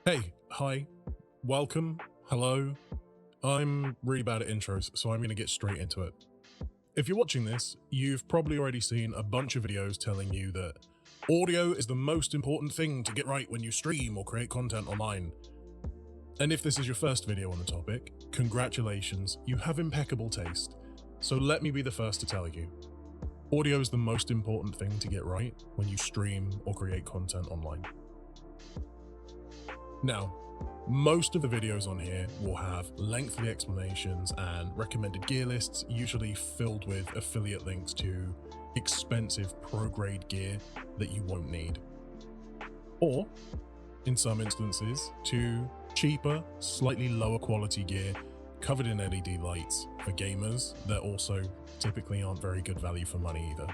Hey, hi, welcome, hello. I'm really bad at intros, so I'm going to get straight into it. If you're watching this, you've probably already seen a bunch of videos telling you that audio is the most important thing to get right when you stream or create content online. And if this is your first video on the topic, congratulations, you have impeccable taste. So let me be the first to tell you, audio is the most important thing to get right when you stream or create content online. Now, most of the videos on here will have lengthy explanations and recommended gear lists, usually filled with affiliate links to expensive pro-grade gear that you won't need. Or, in some instances, to cheaper, slightly lower quality gear covered in LED lights for gamers that also typically aren't very good value for money either.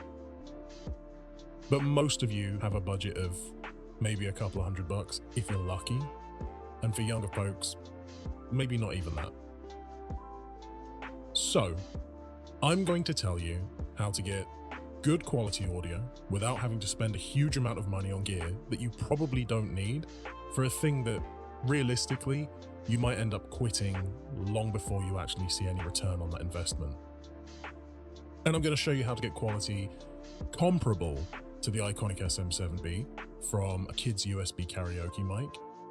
But most of you have a budget of maybe a couple of $100 if you're lucky. And for younger folks, maybe not even that. So, I'm going to tell you how to get good quality audio without having to spend a huge amount of money on gear that you probably don't need for a thing that, realistically, you might end up quitting long before you actually see any return on that investment. And I'm going to show you how to get quality comparable to the iconic SM7B from a kid's USB karaoke mic,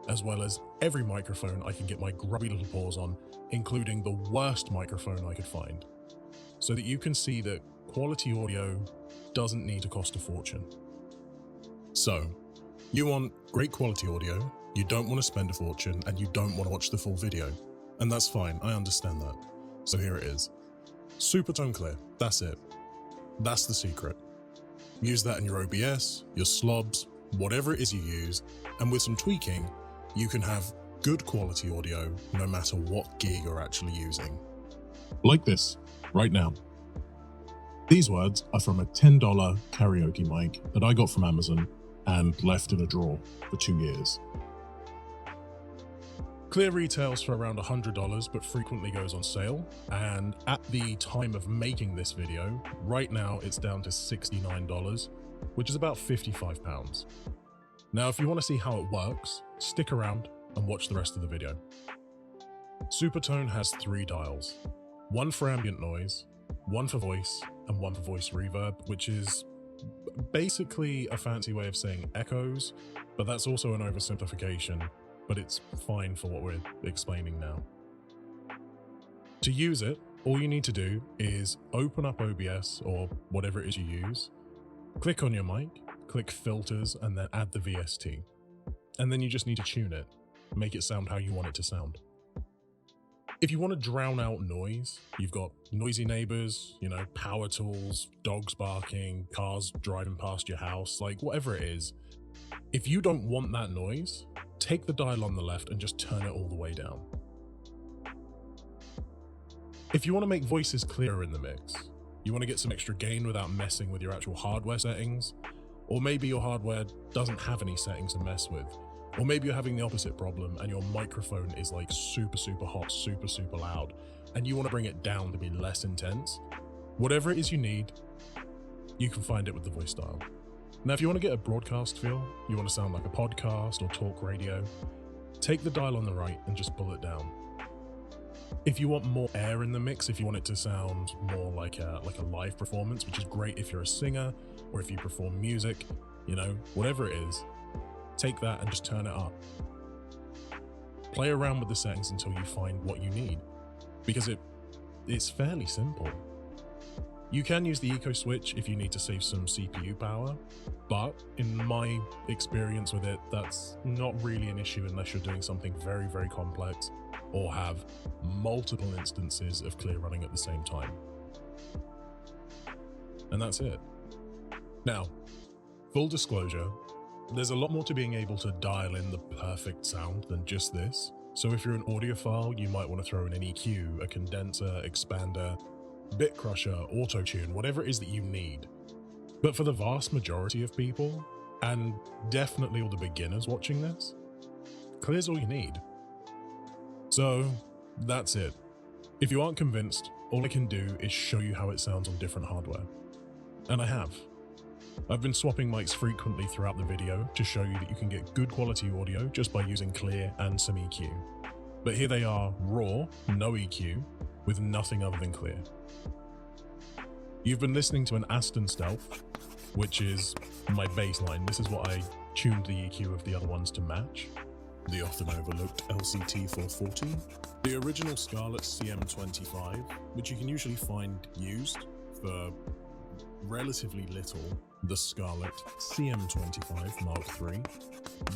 as well as every microphone I can get my grubby little paws on, including the worst microphone I could find, so that you can see that quality audio doesn't need to cost a fortune. So, you want great quality audio, you don't want to spend a fortune, and you don't want to watch the full video. And that's fine, I understand that. So here it is. Supertone clear, that's it. That's the secret. Use that in your OBS, your slobs, whatever it is you use, and with some tweaking, you can have good quality audio no matter what gear you're actually using. Like this, right now. These words are from a $10 karaoke mic that I got from Amazon and left in a drawer for 2 years. Clear retails for around $100, but frequently goes on sale. And at the time of making this video, right now it's down to $69, which is about £55. Now, if you want to see how it works, stick around and watch the rest of the video. Supertone has 3 dials, one for ambient noise, one for voice, and one for voice reverb, which is basically a fancy way of saying echoes, but that's also an oversimplification, but it's fine for what we're explaining now. To use it, all you need to do is open up OBS or whatever it is you use, click on your mic, click filters, and then add the VST. And then you just need to tune it, make it sound how you want it to sound. If you want to drown out noise, you've got noisy neighbors, power tools, dogs barking, cars driving past your house, like whatever it is. If you don't want that noise, take the dial on the left and just turn it all the way down. If you want to make voices clearer in the mix, you want to get some extra gain without messing with your actual hardware settings, or maybe your hardware doesn't have any settings to mess with, or maybe you're having the opposite problem and your microphone is like super hot, super loud, and you want to bring it down to be less intense. Whatever it is you need, you can find it with the voice dial. Now, if you want to get a broadcast feel, you want to sound like a podcast or talk radio, take the dial on the right and just pull it down. If you want more air in the mix, if you want it to sound more like a live performance, which is great if you're a singer or if you perform music, whatever it is, take that and just turn it up. Play around with the settings until you find what you need, because it's fairly simple. You can use the eco switch if you need to save some CPU power, but in my experience with it, that's not really an issue unless you're doing something very complex or have multiple instances of clear running at the same time. And that's it. Now, full disclosure, there's a lot more to being able to dial in the perfect sound than just this. So if you're an audiophile, you might want to throw in an EQ, a condenser, expander, bit crusher, auto tune, whatever it is that you need. But for the vast majority of people, and definitely all the beginners watching this, clear's all you need. So that's it. If you aren't convinced, all I can do is show you how it sounds on different hardware. And I have. I've been swapping mics frequently throughout the video to show you that you can get good quality audio just by using clear and some EQ. But here they are, raw, no EQ, with nothing other than clear. You've been listening to an Aston Stealth, which is my baseline. This is what I tuned the EQ of the other ones to match. The often overlooked LCT 440, the original Scarlett CM25, which you can usually find used for relatively little, the Scarlett CM25 Mark III.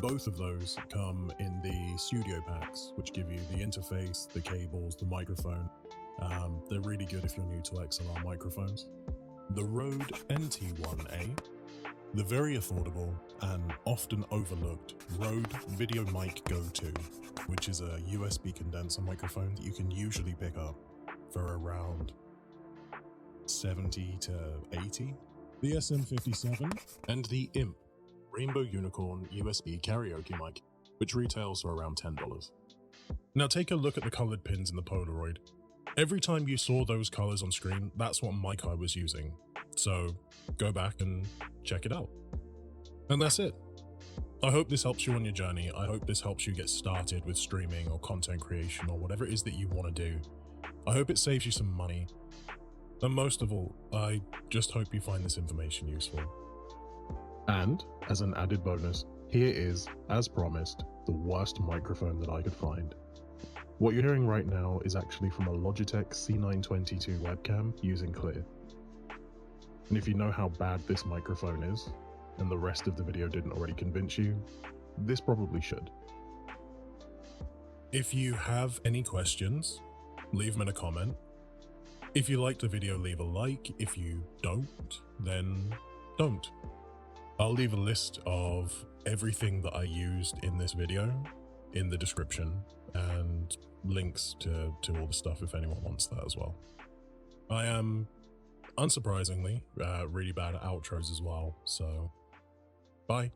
Both of those come in the studio packs, which give you the interface, the cables, the microphone. They're really good if you're new to XLR microphones. The Rode NT1A, the very affordable and often overlooked Rode Video Mic Go-To, which is a USB condenser microphone that you can usually pick up for around 70 to 80. The SM57 and the IMP Rainbow Unicorn USB karaoke mic, which retails for around $10. Now take a look at the colored pins in the Polaroid. Every time you saw those colors on screen, that's what mic I was using. So go back and check it out. And that's it. I hope this helps you on your journey. I hope this helps you get started with streaming or content creation or whatever it is that you want to do. I hope it saves you some money. And most of all, I just hope you find this information useful. And, as an added bonus, here is, as promised, the worst microphone that I could find. What you're hearing right now is actually from a Logitech C922 webcam using Clear. And if you know how bad this microphone is, and the rest of the video didn't already convince you, this probably should. If you have any questions, leave them in a comment. If you liked the video, leave a like. If you don't, then don't. I'll leave a list of everything that I used in this video in the description and links to all the stuff if anyone wants that as well. I am, unsurprisingly, really bad at outros as well, so bye.